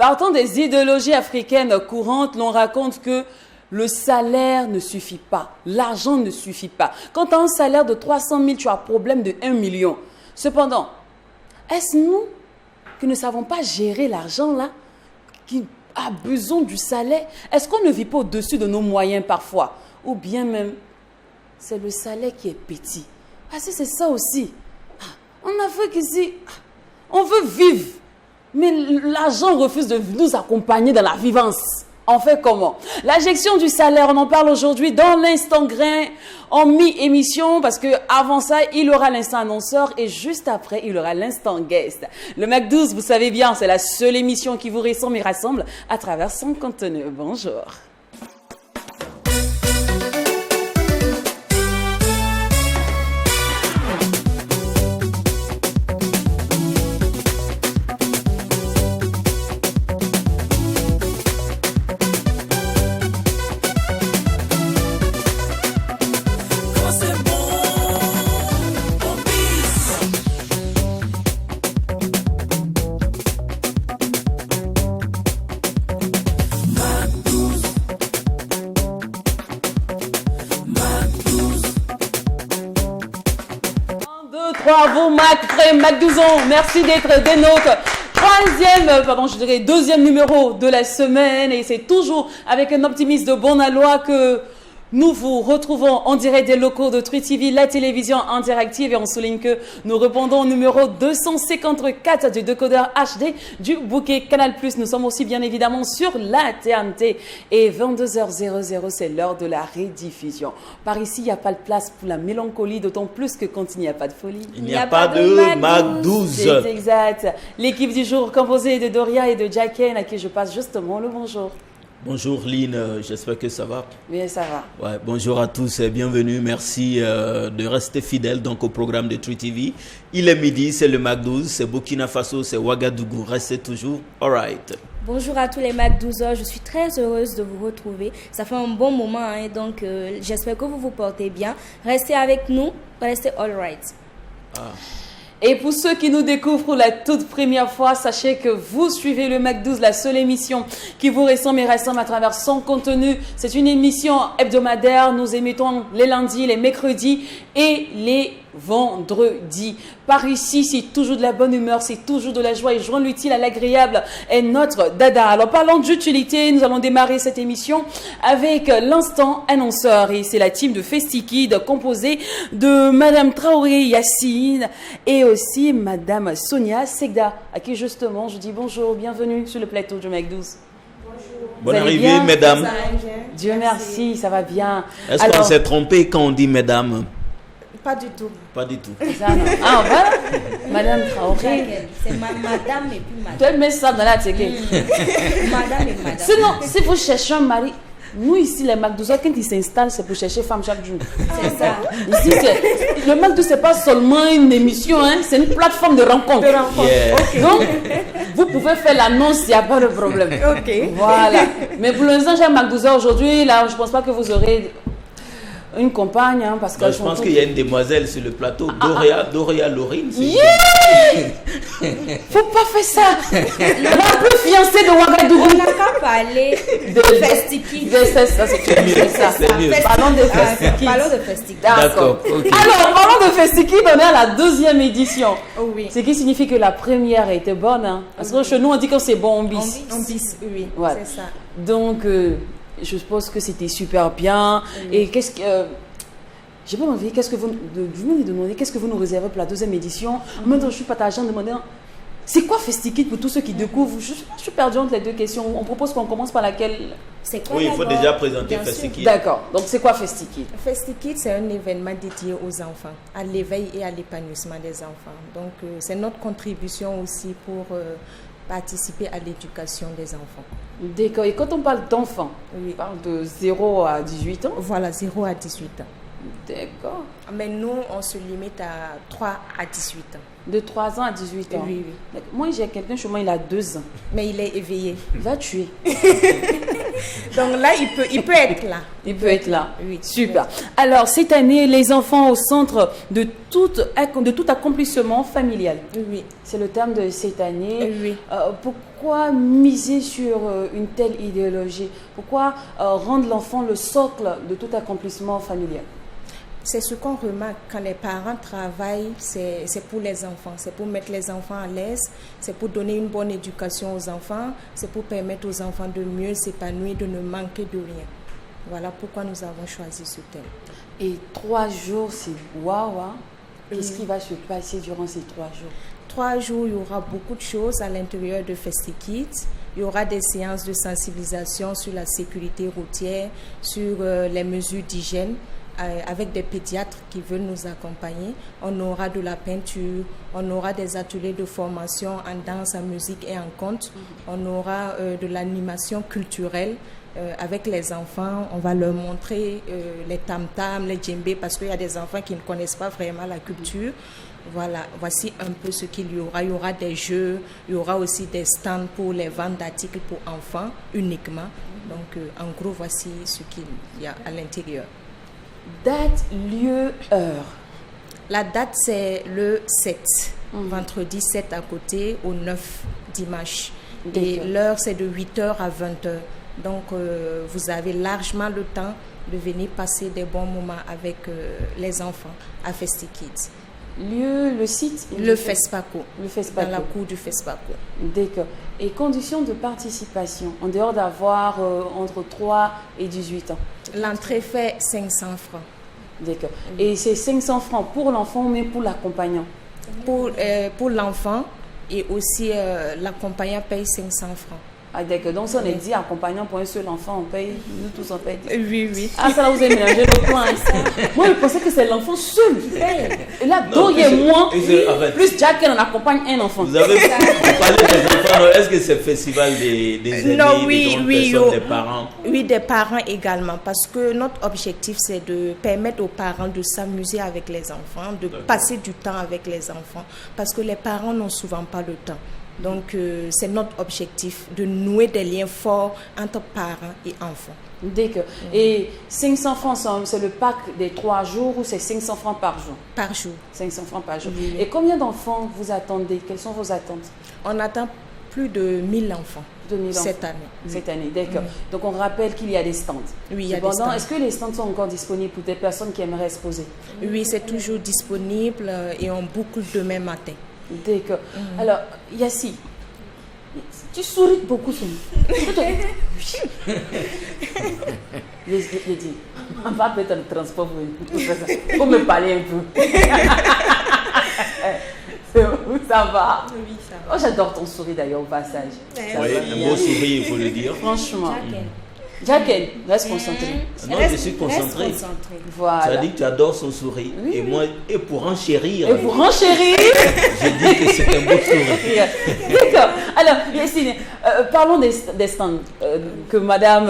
Partant des idéologies africaines courantes, l'on raconte que le salaire ne suffit pas, l'argent ne suffit pas. Quand tu as un salaire de 300 000, tu as un problème de 1 million. Cependant, est-ce nous qui ne savons pas gérer l'argent là, qui a besoin du salaire? Est-ce qu'on ne vit pas au-dessus de nos moyens parfois? Ou bien même, c'est le salaire qui est petit? Ah si, c'est ça aussi. En Afrique ici, on veut vivre, mais l'argent refuse de nous accompagner dans la vivance. On fait comment? La gestion du salaire, on en parle aujourd'hui dans l'instant grain en mi-émission parce que avant ça, il y aura l'instant annonceur et juste après, il y aura l'instant guest. Le Mac12, vous savez bien, c'est la seule émission qui vous ressemble et rassemble à travers son contenu. Bonjour. Bravo Mac12, merci d'être des nôtres. Deuxième numéro de la semaine et c'est toujours avec un optimisme de bon aloi que nous vous retrouvons en direct des locaux de True TV, la télévision interactive et on souligne que nous répondons au numéro 254 du décodeur HD du bouquet Canal+. Nous sommes aussi bien évidemment sur la TNT et 22h00 c'est l'heure de la rediffusion. Par ici, il n'y a pas de place pour la mélancolie, d'autant plus que quand il n'y a pas de folie. Il n'y a pas de Mac12. C'est exact. L'équipe du jour composée de Doria et de Jacken à qui je passe justement le bonjour. Bonjour Lynn, j'espère que ça va. Oui, ça va. Ouais, bonjour à tous et bienvenue. Merci de rester fidèles donc, au programme de True TV. Il est midi, c'est le Mac12, c'est Burkina Faso, c'est Ouagadougou. Restez toujours. All right. Bonjour à tous les Mac12, je suis très heureuse de vous retrouver. Ça fait un bon moment, hein, donc j'espère que vous vous portez bien. Restez avec nous, restez all right. Et pour ceux qui nous découvrent pour la toute première fois, sachez que vous suivez le Mac12, la seule émission qui vous ressemble et rassemble à travers son contenu. C'est une émission hebdomadaire. Nous émettons les lundis, les mercredis et les vendredis. Par ici, c'est toujours de la bonne humeur, c'est toujours de la joie et joindre l'utile à l'agréable est notre dada. Alors parlant d'utilité, nous allons démarrer cette émission avec l'instant annonceur et c'est la team de Festikid composée de Madame Traoré Yassine et aussi Madame Sonia Segda à qui justement je dis bonjour, bienvenue sur le plateau du Mac12. Bonne arrivée mesdames. Dieu merci, ça va bien. Est-ce qu'on s'est trompé quand on dit mesdames? Pas du tout. Pas du tout. Ah, voilà. Madame Traoré. C'est madame et puis madame. Tu mets ça dans la télé. Madame et madame. Sinon, si vous cherchez un mari, nous ici, les Mac12, quand ils s'installent, c'est pour chercher femme chaque jour. C'est ça. Ici, le Mac12, c'est pas seulement une émission, hein, c'est une plateforme de rencontre. Yeah. Okay. Donc, vous pouvez faire l'annonce, il n'y a pas de problème. Ok. Voilà. Mais pour l'instant, j'ai un Mac12 aujourd'hui, là, je ne pense pas que vous aurez une compagne, hein, parce que je pense qu'il y a une demoiselle sur le plateau, Doria Laurine. Yeah! Faut pas faire ça. La plus fiancée de Ouagadougou. On n'a qu'à parler de Festikid. C'est mieux. Parlons de Festikid. Parlons de Festikid. D'accord. Okay. Alors, parlons de Festikid, on est à la deuxième édition. Oh, oui. Ce qui signifie que la première a été bonne. Hein, parce que chez nous, on dit que c'est bon, on bis. On bis, oui. Voilà. C'est ça. Donc, je suppose que c'était super bien. Oui. Et qu'est-ce que... j'ai pas envie, vous me demandez qu'est-ce que vous nous réservez pour la deuxième édition. Maintenant, je suis partagée en demandant c'est quoi Festikid pour tous ceux qui découvrent. Je suis perdue entre les deux questions. On propose qu'on commence par laquelle. C'est quoi? Oui, il faut déjà présenter Festikid. D'accord, donc c'est quoi Festikid? Festikid, c'est un événement dédié aux enfants, à l'éveil et à l'épanouissement des enfants. Donc, c'est notre contribution aussi pour participer à l'éducation des enfants. D'accord, et quand on parle d'enfants, on parle de 0 à 18 ans? Voilà, 0 à 18 ans. D'accord. Mais nous, on se limite à 3 à 18 ans. De 3 ans à 18 ans? Oui. Moi, j'ai quelqu'un chez moi, il a 2 ans. Mais il est éveillé. Va tuer. Donc là, il peut être là. Il peut être là. Oui. Super. Alors, cette année, les enfants au centre de tout accomplissement familial. Oui. C'est le terme de cette année. Oui. Pourquoi miser sur une telle idéologie? Pourquoi rendre l'enfant le socle de tout accomplissement familial? C'est ce qu'on remarque quand les parents travaillent, c'est pour les enfants, c'est pour mettre les enfants à l'aise, c'est pour donner une bonne éducation aux enfants, c'est pour permettre aux enfants de mieux s'épanouir, de ne manquer de rien. Voilà pourquoi nous avons choisi ce thème. Et 3 jours, c'est waouh, hein? Qu'est-ce qui va se passer durant ces 3 jours? 3 jours, il y aura beaucoup de choses à l'intérieur de FestiKids. Il y aura des séances de sensibilisation sur la sécurité routière, sur les mesures d'hygiène, avec des pédiatres qui veulent nous accompagner. On aura de la peinture, on aura des ateliers de formation en danse, en musique et en conte. On aura de l'animation culturelle avec les enfants. On va leur montrer les tam-tams, les djembés, parce qu'il y a des enfants qui ne connaissent pas vraiment la culture. Voilà, voici un peu ce qu'il y aura. Il y aura des jeux, il y aura aussi des stands pour les ventes d'articles pour enfants uniquement. Donc, en gros, voici ce qu'il y a à l'intérieur. Date, lieu, heure. La date, c'est le 7, vendredi 7 à côté, au 9 dimanche. Et l'heure, c'est de 8h à 20h. Donc, vous avez largement le temps de venir passer des bons moments avec les enfants à FestiKids. Lieu, le site? Le FESPACO. Le FESPACO. Dans la cour du FESPACO. D'accord. Et conditions de participation, en dehors d'avoir entre 3 et 18 ans? L'entrée fait 500 francs. D'accord. Et c'est 500 francs pour l'enfant, mais pour l'accompagnant? Pour l'enfant, et aussi l'accompagnant paye 500 francs. Ah, d'accord. Donc, si on est dit accompagnant pour un seul enfant, on paye, nous tous on paye. Oui, oui. Ah, ça là, vous avez mélangé le point. Moi, je pensais que c'est l'enfant seul qui paye. Et là, Dori et moi, plus Jack, on accompagne un enfant. Vous avez parlé des enfants, est-ce que c'est le festival des aînés, non, des grandes personnes, des parents? Oui, des parents également, parce que notre objectif, c'est de permettre aux parents de s'amuser avec les enfants, de passer du temps avec les enfants, parce que les parents n'ont souvent pas le temps. Donc, c'est notre objectif de nouer des liens forts entre parents et enfants. D'accord. Et 500 francs, c'est le pack des 3 jours ou c'est 500 francs par jour? Par jour. 500 francs par jour. Oui. Et combien d'enfants vous attendez? Quelles sont vos attentes? On attend plus de 1000 enfants. Cette année. Cette année, d'accord. Donc, on rappelle qu'il y a des stands. Oui, il y a des stands. stands. Est-ce que les stands sont encore disponibles pour des personnes qui aimeraient se poser? Oui, c'est toujours disponible et on boucle demain matin. D'accord. Alors, Yassi, tu souris beaucoup sur nous. Je dis, on va peut-être le transport pour me parler un peu. Ça va? Oui, ça va. Oh, j'adore ton sourire d'ailleurs au passage. Oui, un beau sourire, il faut le dire. Franchement. Jacken, reste concentré. Non, je suis concentré. Voilà. Tu as dit que tu adores son sourire. Oui, et moi, et pour enchérir. Et pour enchérir, j'ai dit que c'est un beau sourire. D'accord. Alors, Yassine, parlons des stands que Madame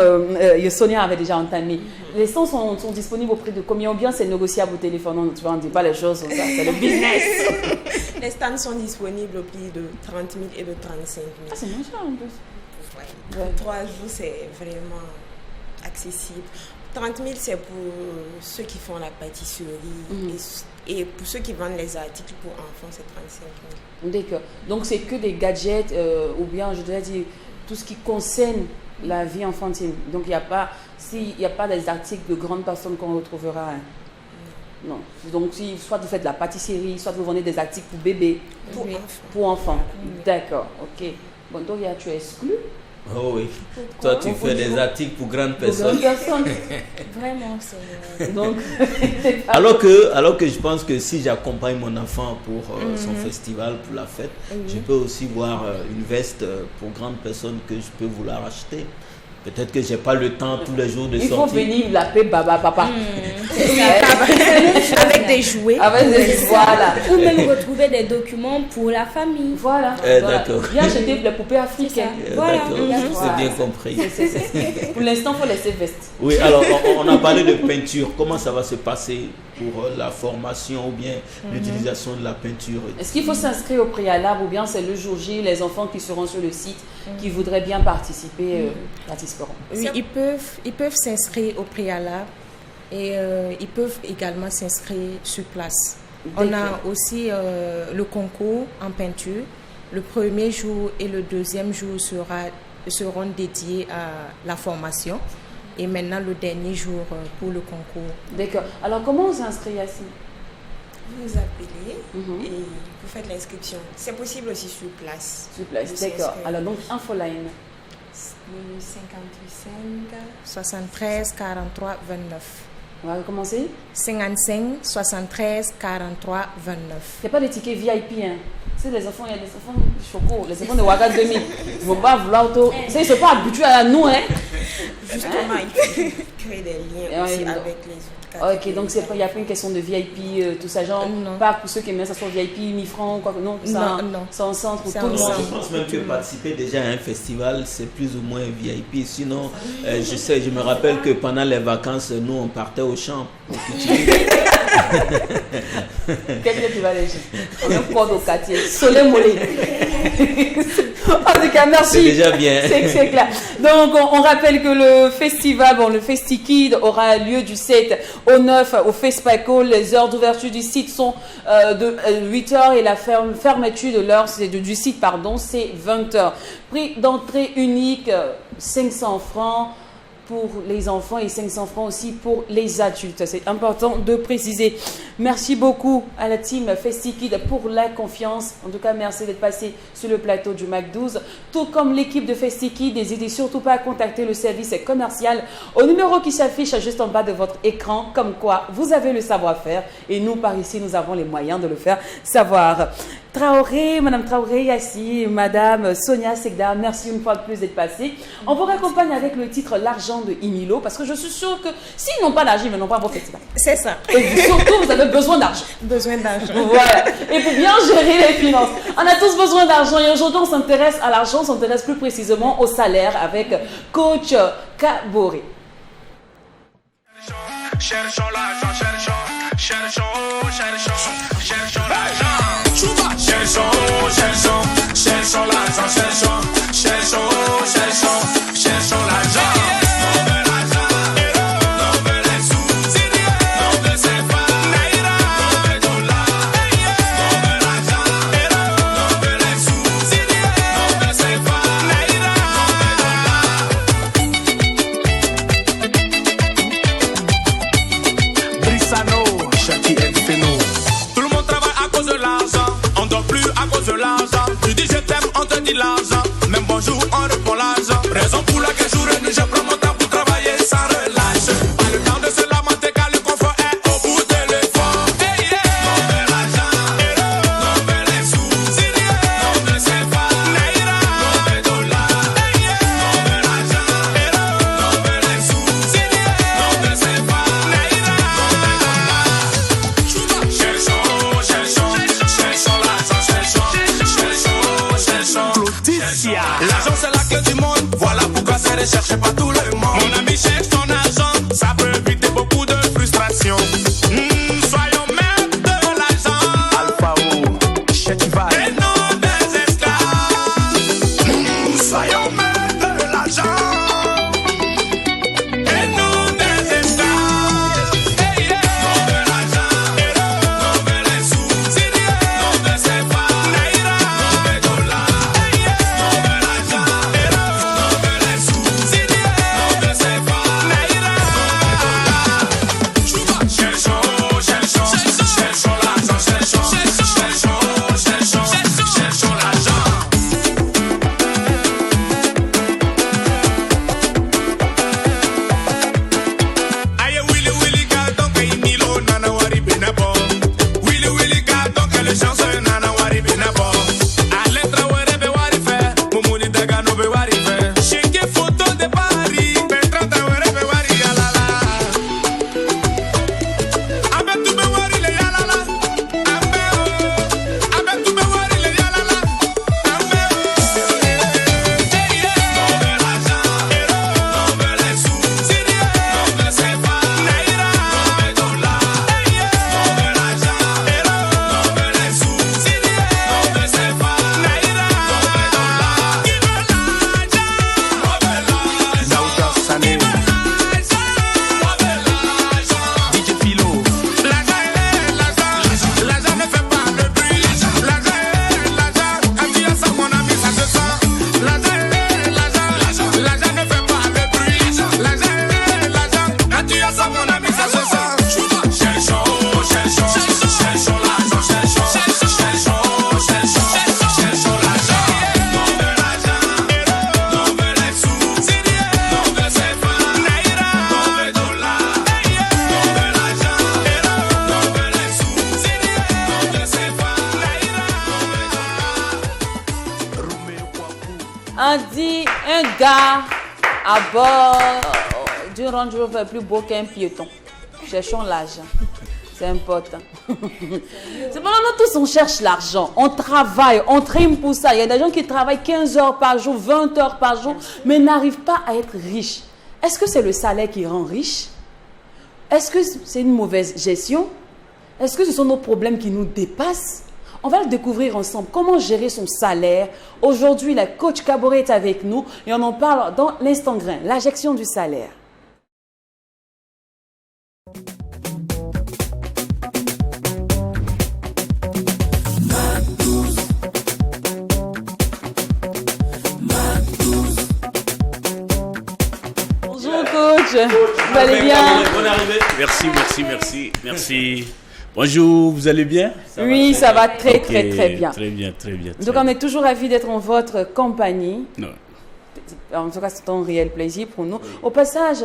Sonia avait déjà entamés. Les stands sont disponibles au prix de combien? Ou bien c'est négociable au téléphone? Non, tu vois, on ne dit pas les choses comme ça. C'est le business. Les stands sont disponibles au prix de 30 000 et de 35 000. Ah, c'est moins cher en plus. Ouais. 3 jours, c'est vraiment accessible. 30 000, c'est pour ceux qui font la pâtisserie. Et pour ceux qui vendent les articles pour enfants, c'est 35 000. D'accord. Donc, c'est que des gadgets ou bien, je dois dire, tout ce qui concerne la vie enfantine. Donc, il n'y a pas des articles de grandes personnes qu'on retrouvera. Hein. Non. Donc, soit vous faites de la pâtisserie, soit vous vendez des articles pour bébés. Pour enfants. D'accord. OK. Bon, donc, tu es exclu. Oh oui. Toi, tu fais des articles pour grandes personnes. Vraiment, c'est... Donc, alors que je pense que si j'accompagne mon enfant pour son festival, pour la fête, je peux aussi voir une veste pour grandes personnes que je peux vouloir acheter. Peut-être que je n'ai pas le temps tous les jours de sortir. Il faut venir l'appeler Baba Papa. Avec Avec des jouets. Voilà. Ou même retrouver des documents pour la famille. Voilà. D'accord. Bien acheter les poupées africaines. Voilà. C'est bien compris. Pour l'instant, il faut laisser veste. Oui, alors on a parlé de peinture. Comment ça va se passer pour la formation ou bien l'utilisation de la peinture? Est-ce qu'il faut s'inscrire au préalable ou bien c'est le jour J, les enfants qui seront sur le site qui voudraient bien participer participeront? Oui, ils peuvent s'inscrire au préalable et ils peuvent également s'inscrire sur place. On a aussi le concours en peinture. Le premier jour et le deuxième jour seront dédiés à la formation. Et maintenant, le dernier jour pour le concours. D'accord. Alors, comment on s'inscrit, Yacine? Vous vous appelez et vous faites l'inscription. C'est possible aussi sur place. Sur place, d'accord. Alors, donc, infoline. 58 73 43 29. On va recommencer. 55 73 43 29. Il n'y a pas de ticket VIP, hein. Tu sais, les enfants, il y a des enfants chocos, les enfants de Ouaga 2000. Ils ne vont pas vouloir tout. Tu sais, ils ne sont pas habitués à nous, hein. Justement, il faut créer des liens aussi avec les autres. Ok, donc il n'y a pas une question de VIP, tout ça, genre, pas pour ceux qui aiment bien, ça soit VIP, 1000 francs, quoi que non, ça, c'est en centre pour tout le monde. Je pense même que participer déjà à un festival, c'est plus ou moins VIP. Sinon, je me rappelle que pendant les vacances, nous, on partait au champ pour cultiver. Qu'est-ce que tu vas aller on est corde au quartier, soleil mollet. En tout cas, merci. C'est déjà bien. C'est clair. Donc, on rappelle que le festival, le FestiKid aura lieu du 7 au 9 au FESPACO. Les heures d'ouverture du site sont de 8h et la fermeture de l'heure du site, c'est 20h. Prix d'entrée unique, 500 francs. Pour les enfants et 500 francs aussi pour les adultes. C'est important de préciser. Merci beaucoup à la team FestiKid pour la confiance. En tout cas, merci d'être passé sur le plateau du MAC 12. Tout comme l'équipe de FestiKid, n'hésitez surtout pas à contacter le service commercial au numéro qui s'affiche juste en bas de votre écran. Comme quoi, vous avez le savoir-faire et nous, par ici, nous avons les moyens de le faire savoir. Traoré, Madame Traoré, Yassi, Madame Sonia Segda, merci une fois de plus d'être passée. On vous raccompagne avec le titre L'argent de Imilo parce que je suis sûre que s'ils n'ont pas d'argent, ils n'ont pas vos festivals. C'est ça. Et surtout, vous avez besoin d'argent. Besoin d'argent. Voilà. Et pour bien gérer les finances. On a tous besoin d'argent et aujourd'hui, on s'intéresse à l'argent, on s'intéresse plus précisément au salaire avec coach Kabore. Cherchons l'argent, cherchons l'argent. Cherchons l'argent, cherchons l'argent. Tout le monde travaille à cause de l'argent. On dort plus à cause de l'argent. Tu dis je t'aime, on te dit l'argent. Même bonjour, on répond l'argent. Raison pour laquelle jour et nuit, je prends mon temps pour travailler sans relâche. Pas le temps de se lamenter car le confort est au bout de l'effort. Hey, yeah. On veut l'argent, on veut les sous, on veut ses femmes, on veut dollars. Hey, yeah. On veut l'argent, on veut les sous, on veut ses femmes, on veut dollars. Cherchons l'argent, l'argent c'est la clé du monde. Voilà pourquoi c'est recherché par tout le monde. Mon ami cherche ton argent, ça peut éviter beaucoup de frustration. Soyons maîtres de l'argent. Alpha O, Chetival. Et non des esclaves. Soyons maîtres de l'argent. Et non des esclaves. Hey, yeah. On veut l'argent, on veut les sous, on veut ses femmes, on veut dollars. Hey, yeah. On veut l'argent, on veut les sous, on gars à bord du Range Rover plus beau qu'un piéton. Cherchons l'argent. C'est important. C'est pendant nous tous, on cherche l'argent. On travaille, on trime pour ça. Il y a des gens qui travaillent 15 heures par jour, 20 heures par jour, mais n'arrivent pas à être riches. Est-ce que c'est le salaire qui rend riche? Est-ce que c'est une mauvaise gestion? Est-ce que ce sont nos problèmes qui nous dépassent? On va le découvrir ensemble. Comment gérer son salaire? Aujourd'hui, la coach Kaboré est avec nous et on en parle dans l'instant grain, l'injection du salaire. Bonjour coach, vous allez bien? Bonne arrivée. Merci. Bonjour, vous allez bien? Oui, ça va très bien. Très bien. Donc on est toujours ravis d'être en votre compagnie. Non. En tout cas, c'est un réel plaisir pour nous. Au passage,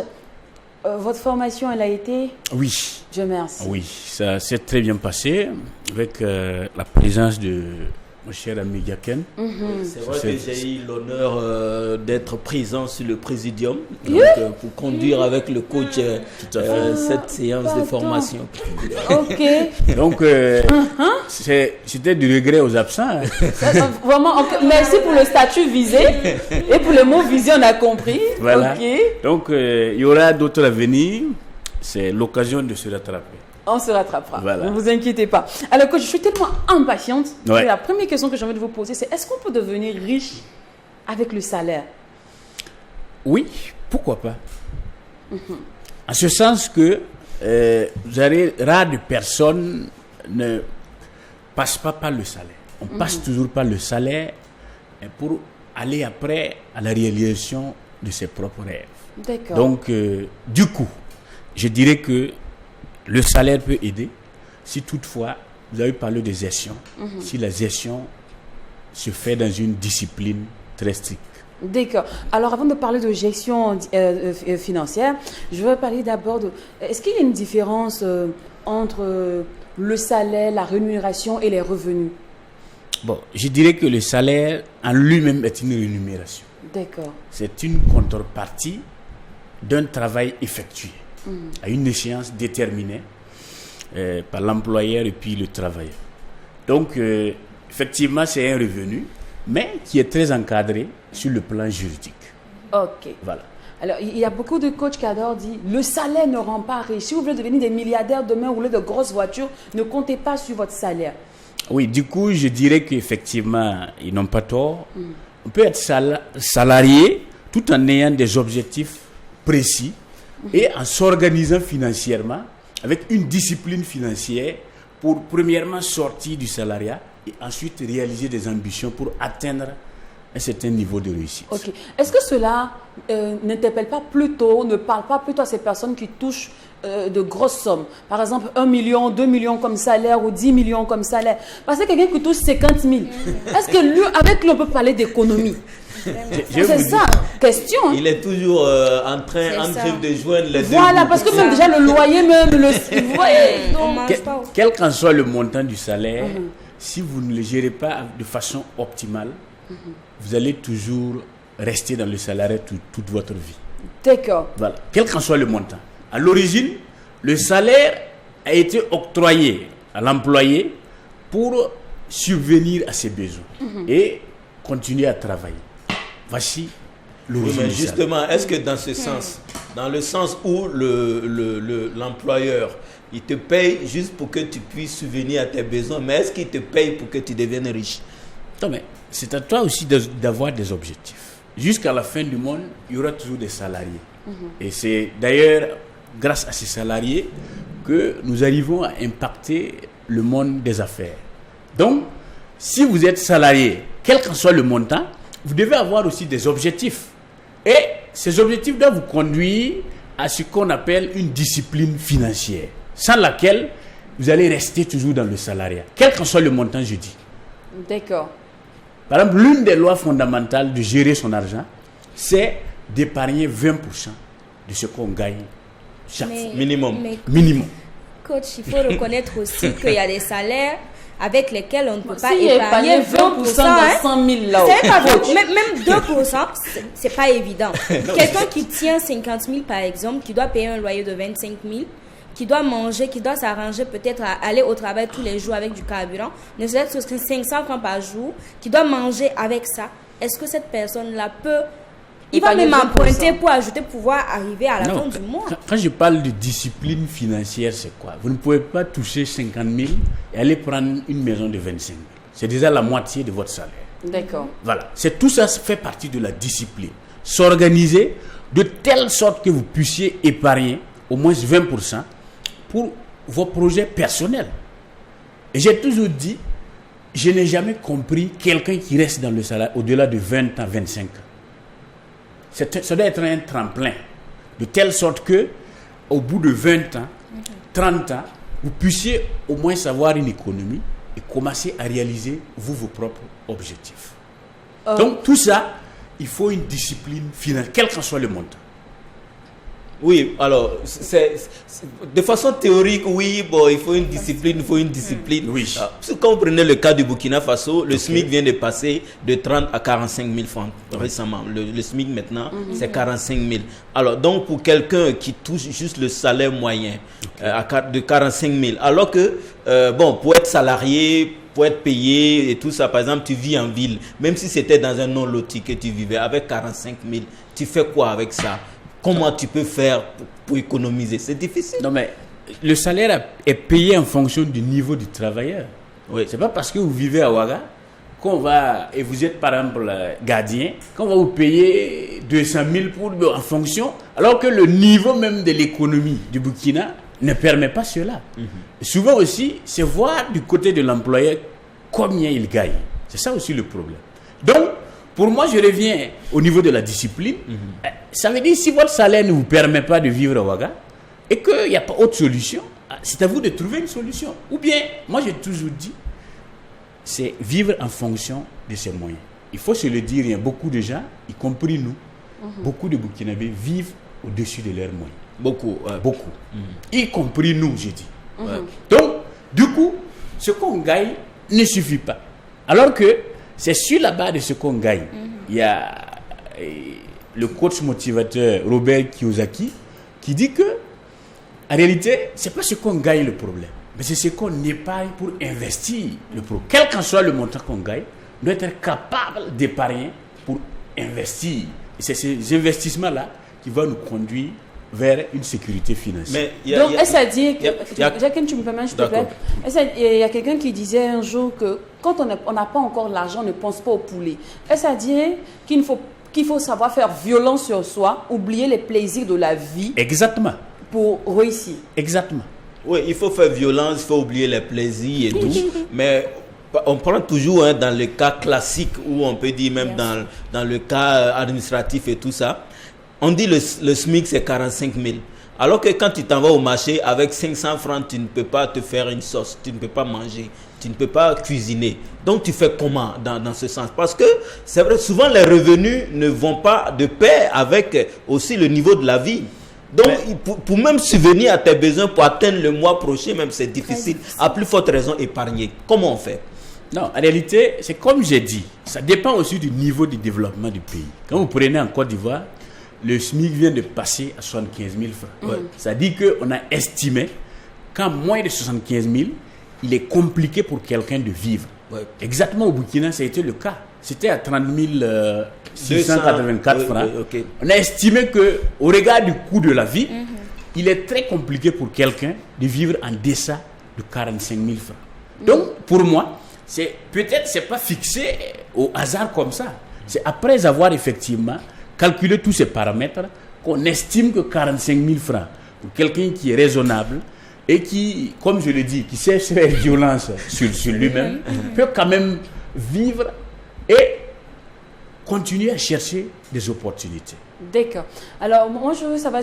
votre formation, elle a été... Oui. Dieu merci. Oui, ça s'est très bien passé avec la présence de mon cher ami Gaken. C'est vrai que j'ai eu l'honneur d'être présent sur le présidium donc, pour conduire avec le coach cette séance de formation. Ok. Donc, c'était du regret aux absents. Vraiment, merci pour le statut visé et pour le mot visé, on a compris. Voilà. Ok. Donc, il y aura d'autres à venir. C'est l'occasion de se rattraper. On se rattrapera. Voilà. Ne vous inquiétez pas. Alors, coach, je suis tellement impatiente. Ouais. Que la première question que j'ai envie de vous poser, c'est est-ce qu'on peut devenir riche avec le salaire? Oui, pourquoi pas. En ce sens que rare de personnes ne passent pas par le salaire. On passe toujours par le salaire pour aller après à la réalisation de ses propres rêves. D'accord. Donc, du coup, je dirais que le salaire peut aider si toutefois, vous avez parlé de gestion, si la gestion se fait dans une discipline très stricte. D'accord. Alors, avant de parler de gestion financière, je veux parler d'abord de... Est-ce qu'il y a une différence entre le salaire, la rémunération et les revenus? Bon, je dirais que le salaire en lui-même est une rémunération. D'accord. C'est une contrepartie d'un travail effectué à une échéance déterminée par l'employeur et puis le travailleur. Donc, effectivement, c'est un revenu, mais qui est très encadré sur le plan juridique. Ok. Voilà. Alors, il y a beaucoup de coachs qui adorent dire le salaire ne rend pas riche. Si vous voulez devenir des milliardaires demain, rouler de grosses voitures, ne comptez pas sur votre salaire. Oui, du coup, je dirais qu'effectivement, ils n'ont pas tort. On peut être salarié tout en ayant des objectifs précis et en s'organisant financièrement avec une discipline financière pour premièrement sortir du salariat et ensuite réaliser des ambitions pour atteindre un certain niveau de réussite. Ok. Est-ce que cela n'interpelle pas plutôt, ne parle pas plutôt à ces personnes qui touchent de grosses sommes? Par exemple, 1 million, 2 millions comme salaire ou 10 millions comme salaire. Parce que quelqu'un qui touche 50 000, est-ce que lui, avec lui, on peut parler d'économie? C'est ça, question. Il est toujours en train de joindre les deux. Voilà, parce que même déjà le loyer, même vous voyez, quel qu'en soit le montant du salaire, si vous ne le gérez pas de façon optimale, vous allez toujours rester dans le salariat toute votre vie. D'accord. Voilà, quel qu'en soit le montant. À l'origine, le salaire a été octroyé à l'employé pour subvenir à ses besoins et continuer à travailler. Voici l'origine du salaire. Justement, est-ce que dans ce sens, dans le sens où l'employeur, il te paye juste pour que tu puisses subvenir à tes besoins, mais est-ce qu'il te paye pour que tu deviennes riche? Non, mais c'est à toi aussi d'avoir des objectifs. Jusqu'à la fin du monde, il y aura toujours des salariés. Et c'est d'ailleurs grâce à ces salariés que nous arrivons à impacter le monde des affaires. Donc, si vous êtes salarié, quel qu'en soit le montant, vous devez avoir aussi des objectifs. Et ces objectifs doivent vous conduire à ce qu'on appelle une discipline financière, sans laquelle vous allez rester toujours dans le salariat, quel qu'en soit le montant, je dis. D'accord. Par exemple, l'une des lois fondamentales de gérer son argent, c'est d'épargner 20% de ce qu'on gagne chaque fois. Minimum. Mais Minimum. coach, il faut reconnaître aussi qu'il y a des salaires avec lesquels on ne peut pas Si épargner 20%. dans 100 000 là. C'est pas beaucoup. Même 2%, c'est pas évident. Quelqu'un qui tient 50 000 par exemple, qui doit payer un loyer de 25 000, qui doit manger, qui doit s'arranger peut-être à aller au travail tous les jours avec du carburant, ne serait-ce que 500 francs par jour, qui doit manger avec ça, est-ce que cette personne-là peut... Il va même emprunter pour ajouter pouvoir arriver à la fin du mois. Quand je parle de discipline financière, c'est quoi? Vous ne pouvez pas toucher 50 000 et aller prendre une maison de 25 000. C'est déjà la moitié de votre salaire. D'accord. Voilà. Tout ça fait partie de la discipline. S'organiser de telle sorte que vous puissiez épargner au moins 20% pour vos projets personnels. Et j'ai toujours dit, je n'ai jamais compris quelqu'un qui reste dans le salaire au-delà de 20 ans, 25 ans. Ça doit être un tremplin, de telle sorte que, au bout de 20 ans, 30 ans, vous puissiez au moins savoir une économie et commencer à réaliser vos propres objectifs. Donc tout ça, il faut une discipline financière, quel qu'en soit le montant. Oui, alors, de façon théorique, oui, bon, il faut une discipline, Oui. Quand vous prenez le cas du Burkina Faso, le SMIC vient de passer de 30 à 45 000 francs récemment. Le SMIC maintenant, c'est 45 000. Alors, donc, pour quelqu'un qui touche juste le salaire moyen de 45 000, alors que, bon, pour être salarié, pour être payé et tout ça, par exemple, tu vis en ville, même si c'était dans un non-loti que tu vivais, avec 45 000, tu fais quoi avec ça? Comment tu peux faire pour économiser? C'est difficile. Non, mais le salaire est payé en fonction du niveau du travailleur. Oui. C'est pas parce que vous vivez à Ouaga qu'on va, et vous êtes par exemple gardien, qu'on va vous payer 200 000 en fonction, alors que le niveau même de l'économie du Burkina ne permet pas cela. Souvent aussi, c'est voir du côté de l'employeur combien il gagne. C'est ça aussi le problème. Donc, pour moi, je reviens au niveau de la discipline. Ça veut dire, si votre salaire ne vous permet pas de vivre à Ouaga et qu'il n'y a pas autre solution, c'est à vous de trouver une solution. Ou bien, moi j'ai toujours dit, c'est vivre en fonction de ses moyens. Il faut se le dire, il y a beaucoup de gens, y compris nous, beaucoup de Burkinabés vivent au-dessus de leurs moyens. Beaucoup. Beaucoup. Y compris nous, j'ai dit. Donc, du coup, ce qu'on gagne ne suffit pas. Alors que c'est sur la base de ce qu'on gagne. Il y a le coach motivateur Robert Kiyosaki qui dit que, en réalité, c'est pas ce qu'on gagne le problème, mais c'est ce qu'on épargne pour investir le problème. Quel qu'en soit le montant qu'on gagne, on doit être capable d'épargner pour investir. Et c'est ces investissements-là qui vont nous conduire vers une sécurité financière. Donc, est-ce à dire que, Jacqueline, tu me permets, s'il te plaît, il y a quelqu'un qui disait un jour que quand on n'a pas encore l'argent, on ne pense pas au poulet. Est-ce à dire qu'il faut savoir faire violence sur soi, oublier les plaisirs de la vie? Exactement. Pour réussir. Exactement. Oui, il faut faire violence, il faut oublier les plaisirs et tout, mais on prend toujours dans le cas classique où on peut dire même dans le cas administratif et tout ça, on dit le SMIC c'est 45 000. Alors que quand tu t'en vas au marché avec 500 francs, tu ne peux pas te faire une sauce, tu ne peux pas manger, tu ne peux pas cuisiner. Donc tu fais comment dans ce sens? Parce que c'est vrai, souvent les revenus ne vont pas de pair avec aussi le niveau de la vie. Donc pour même subvenir à tes besoins pour atteindre le mois prochain, même c'est difficile. À plus forte raison, épargner. Comment on fait? Non, en réalité, c'est comme j'ai dit, ça dépend aussi du niveau de développement du pays. Quand vous prenez en Côte d'Ivoire, le SMIC vient de passer à 75 000 francs. Ça dit qu'on a estimé qu'en moins de 75 000, il est compliqué pour quelqu'un de vivre. Exactement au Burkina, ça a été le cas. C'était à 30 684 francs. On a estimé qu'au regard du coût de la vie, il est très compliqué pour quelqu'un de vivre en deçà de 45 000 francs. Donc, pour moi, peut-être c'est pas fixé au hasard comme ça. C'est après avoir effectivement calculé tous ces paramètres qu'on estime que 45 000 francs pour quelqu'un qui est raisonnable et qui, comme je l'ai dit, qui sait faire violence sur lui-même, peut quand même vivre et continuer à chercher des opportunités. D'accord. Alors, moi, je veux savoir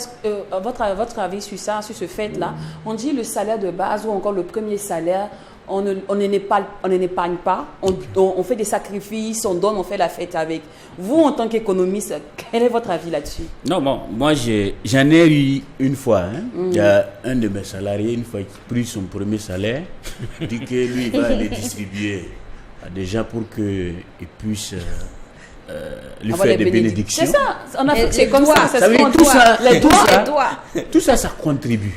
votre avis sur ça, sur ce fait-là. On dit le salaire de base ou encore le premier salaire, on n'épargne pas, on fait des sacrifices, on donne, on fait la fête avec. Vous, en tant qu'économiste, quel est votre avis là-dessus? Non, bon, moi j'en ai eu une fois. Il y a un de mes salariés, une fois qu'il a pris son premier salaire, dit que lui il va les distribuer à des gens pour qu'ils puissent lui faire des bénédictions. C'est ça, c'est comme ça, ça veut dire tout ça, ça contribue.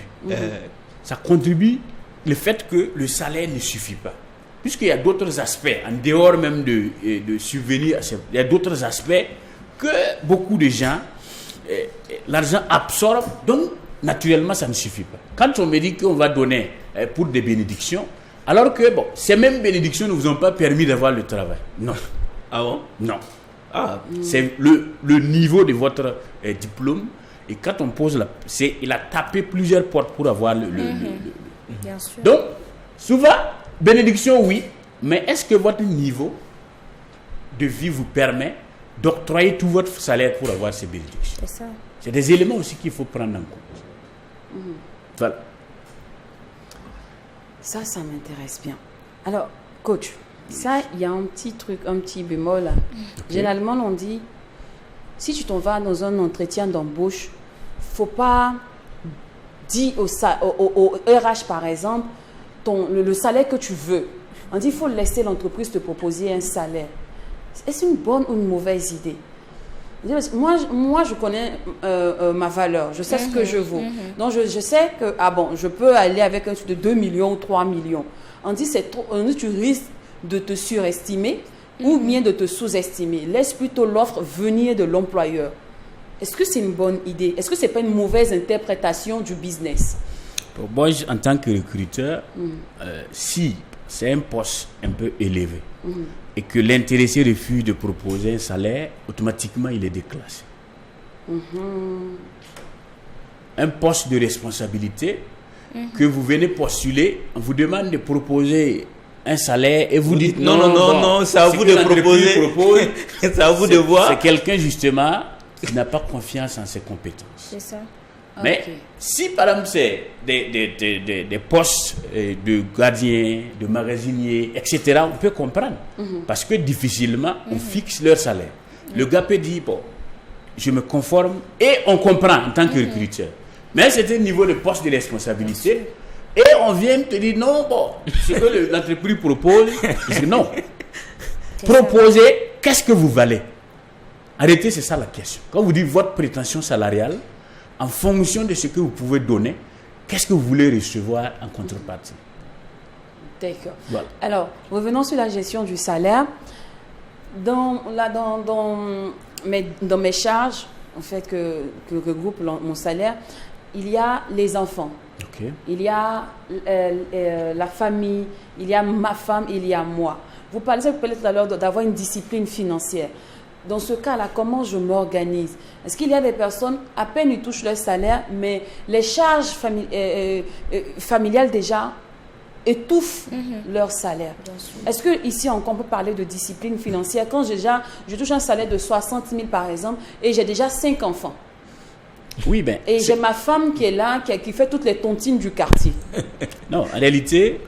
Ça contribue le fait que le salaire ne suffit pas. Puisqu'il y a d'autres aspects, en dehors même de subvenir, il y a d'autres aspects que beaucoup de gens, l'argent absorbe, donc naturellement ça ne suffit pas. Quand on me dit qu'on va donner pour des bénédictions, alors que bon, ces mêmes bénédictions ne vous ont pas permis d'avoir le travail. Non. Ah bon? Non. C'est le niveau de votre diplôme. Et quand on pose il a tapé plusieurs portes pour avoir le Bien sûr. Donc, souvent, bénédiction, oui, mais est-ce que votre niveau de vie vous permet d'octroyer tout votre salaire pour avoir ces bénédictions? C'est ça. C'est des éléments aussi qu'il faut prendre en compte. Voilà. Ça m'intéresse bien. Alors, coach, ça, il y a un petit truc, un petit bémol là. Okay. Généralement, on dit, si tu t'en vas dans un entretien d'embauche, faut pas dire au RH, par exemple, le salaire que tu veux. On dit, il faut laisser l'entreprise te proposer un salaire. Est-ce une bonne ou une mauvaise idée? Moi, je connais ma valeur. Je sais ce que je vaux. Donc, je sais que, je peux aller avec un truc de 2 millions ou 3 millions. On dit, tu risques de te surestimer ou bien de te sous-estimer. Laisse plutôt l'offre venir de l'employeur. Est-ce que c'est une bonne idée? Est-ce que ce n'est pas une mauvaise interprétation du business? Pour moi, en tant que recruteur, si c'est un poste un peu élevé et que l'intéressé refuse de proposer un salaire, automatiquement, il est déclassé. Un poste de responsabilité que vous venez postuler, on vous demande de proposer un salaire et vous dites non, c'est à vous de proposer. C'est à vous de voir. C'est quelqu'un justement qui n'a pas confiance en ses compétences. C'est ça. Mais si par exemple c'est des postes de gardien, de magasinier, etc., on peut comprendre. Parce que difficilement on fixe leur salaire. Le gars peut dire, bon, je me conforme et on comprend en tant que recruteur. Mais c'est un niveau de poste de responsabilité. Et on vient te dire, non, bon, ce que l'entreprise propose, je dis non. Proposez, qu'est-ce que vous valez? Arrêtez, c'est ça la question. Quand vous dites votre prétention salariale, en fonction de ce que vous pouvez donner, qu'est-ce que vous voulez recevoir en contrepartie? D'accord. Voilà. Alors, revenons sur la gestion du salaire. Dans mes charges, en fait, que regroupe mon salaire, il y a les enfants. Okay. Il y a la famille, il y a ma femme, il y a moi. Vous parlez peut-être tout à l'heure d'avoir une discipline financière. Dans ce cas-là, comment je m'organise? Est-ce qu'il y a des personnes, à peine ils touchent leur salaire, mais les charges familiales déjà étouffent leur salaire? Est-ce qu'ici encore on peut parler de discipline financière? Quand je touche un salaire de 60 000 par exemple, et j'ai déjà 5 enfants. Oui, et j'ai ma femme qui est là, qui fait toutes les tontines du quartier. Non, en réalité,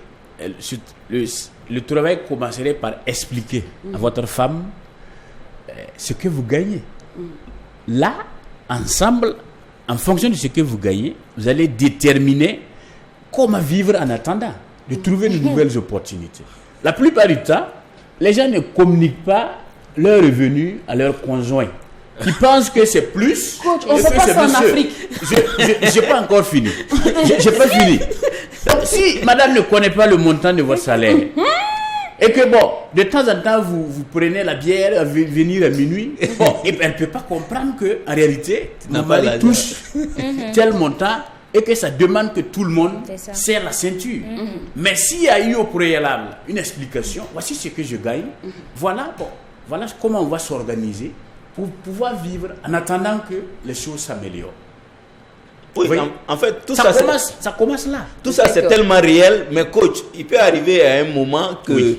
le travail commencerait par expliquer à votre femme ce que vous gagnez. Là, ensemble, en fonction de ce que vous gagnez, vous allez déterminer comment vivre en attendant de trouver de nouvelles opportunités. La plupart du temps, les gens ne communiquent pas leurs revenus à leurs conjoints. Ils pensent que c'est plus. Coach, on ne fait pas ça en Afrique. Je n'ai pas encore fini. Je n'ai pas fini. Donc, si madame ne connaît pas le montant de votre salaire, et que bon, de temps en temps, vous prenez la bière à venir à minuit, bon, elle ne peut pas comprendre qu'en réalité, mon mari touche tel montant et que ça demande que tout le monde serre la ceinture. Mais s'il y a eu au préalable une explication, voici ce que je gagne, voilà comment on va s'organiser pour pouvoir vivre en attendant que les choses s'améliorent. Oui, en fait, ça commence là. Tout ça, c'est tellement réel, mais coach, il peut arriver à un moment que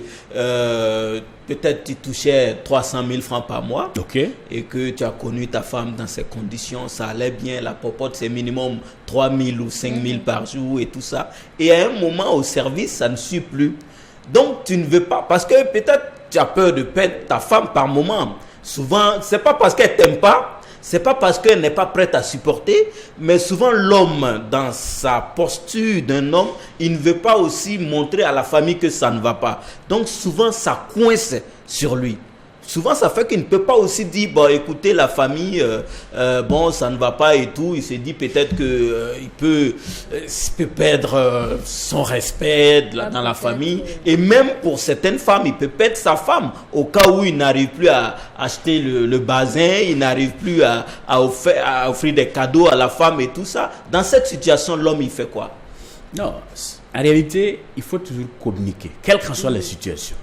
peut-être tu touchais 300 000 francs par mois, Ok. et que tu as connu ta femme dans ces conditions, ça allait bien, la popote c'est minimum 3 000 ou 5 000 par jour et tout ça. Et à un moment au service, ça ne suit plus. Donc tu ne veux pas, parce que peut-être tu as peur de perdre ta femme par moment. Souvent, c'est pas parce qu'elle t'aime pas, c'est pas parce qu'elle n'est pas prête à supporter, mais souvent l'homme, dans sa posture d'un homme, il ne veut pas aussi montrer à la famille que ça ne va pas. Donc souvent ça coince sur lui. Souvent ça fait qu'il ne peut pas aussi dire, bon écoutez la famille, bon ça ne va pas et tout. Il se dit peut-être que il peut perdre son respect dans la famille. Et même pour certaines femmes, il peut perdre sa femme au cas où il n'arrive plus à acheter le bazin, il n'arrive plus à offrir des cadeaux à la femme et tout ça. Dans cette situation, l'homme il fait quoi? Non, en réalité, il faut toujours communiquer, quelle qu'en soit la situation.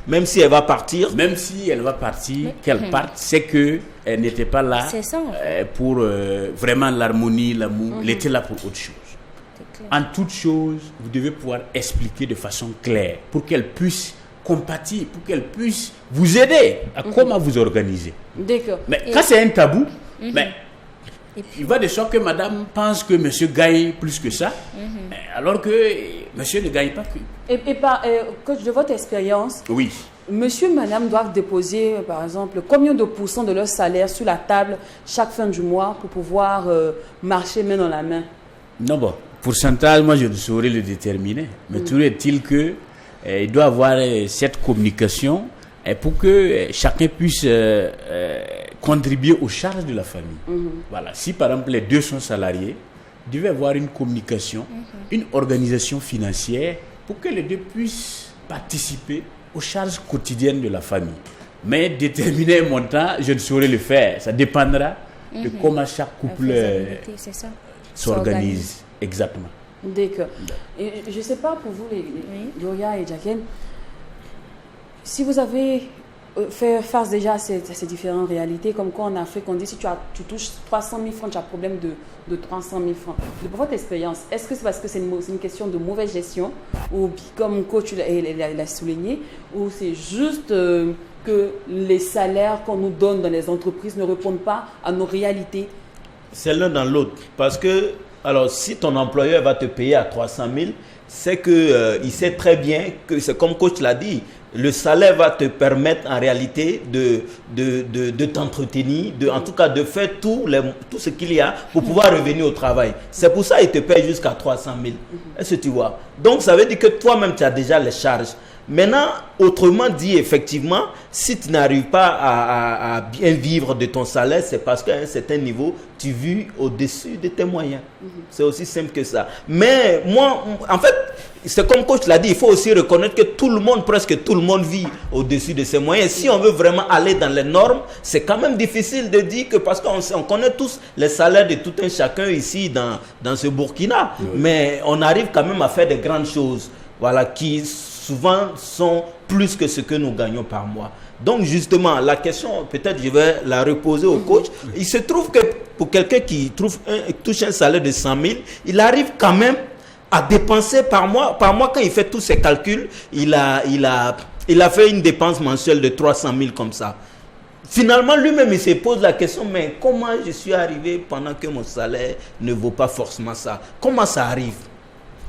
Même si elle va partir. Même si elle va partir, qu'elle parte, c'est qu'elle n'était pas là C'est ça, en pour vraiment l'harmonie, l'amour. Elle était là pour autre chose. En toute chose, vous devez pouvoir expliquer de façon claire pour qu'elle puisse compatir, pour qu'elle puisse vous aider à comment vous organiser. D'accord. Mais quand c'est un tabou, mais il va de sorte que madame pense que monsieur gagne plus que ça, alors que monsieur ne gagne pas plus. Et coach, de votre expérience, Oui. monsieur et madame doivent déposer, par exemple, combien de pourcents de leur salaire sur la table chaque fin du mois pour pouvoir marcher main dans la main? Non, bon, pourcentage, moi je ne saurais le déterminer. Mais toujours est-il que il doit avoir cette communication pour que chacun puisse contribuer aux charges de la famille. Voilà. Si par exemple les deux sont salariés, il devait avoir une communication, une organisation financière pour que les deux puissent participer aux charges quotidiennes de la famille. Mais déterminer un montant, je ne saurais le faire. Ça dépendra de comment chaque couple c'est ça. s'organise. Exactement. D'accord. Et je ne sais pas pour vous, Gloria et Jacqueline, si vous avez fait face déjà à ces différentes réalités, comme quoi en Afrique, on dit si tu touches 300 000 francs, tu as un problème de 300 000 francs. De votre expérience, est-ce que c'est parce que c'est une question de mauvaise gestion, ou comme coach l'a souligné, ou c'est juste que les salaires qu'on nous donne dans les entreprises ne répondent pas à nos réalités? C'est l'un dans l'autre. Parce que, alors, si ton employeur va te payer à 300 000, c'est qu'il sait très bien que, c'est comme coach l'a dit, le salaire va te permettre en réalité de t'entretenir, en tout cas de faire tout ce qu'il y a pour pouvoir revenir au travail. C'est pour ça qu'il te paye jusqu'à 300 000. Est-ce que tu vois? Donc, ça veut dire que toi-même, tu as déjà les charges. Maintenant, autrement dit, effectivement, si tu n'arrives pas à bien vivre de ton salaire, c'est parce qu'à un certain niveau, tu vis au-dessus de tes moyens. C'est aussi simple que ça. Mais moi, en fait, c'est comme coach l'a dit, il faut aussi reconnaître que presque tout le monde vit au-dessus de ses moyens. Si on veut vraiment aller dans les normes, c'est quand même difficile de dire que, parce qu'on connaît tous les salaires de tout un chacun ici dans ce Burkina, mais on arrive quand même à faire de grandes choses, voilà, qui souvent sont plus que ce que nous gagnons par mois. Donc justement, la question, peut-être je vais la reposer au coach. Il se trouve que pour quelqu'un qui touche un salaire de 100 000, il arrive quand même à dépenser par mois. Par mois, quand il fait tous ses calculs, il a fait une dépense mensuelle de 300 000 comme ça. Finalement, lui-même, il se pose la question, mais comment je suis arrivé pendant que mon salaire ne vaut pas forcément ça? Comment ça arrive?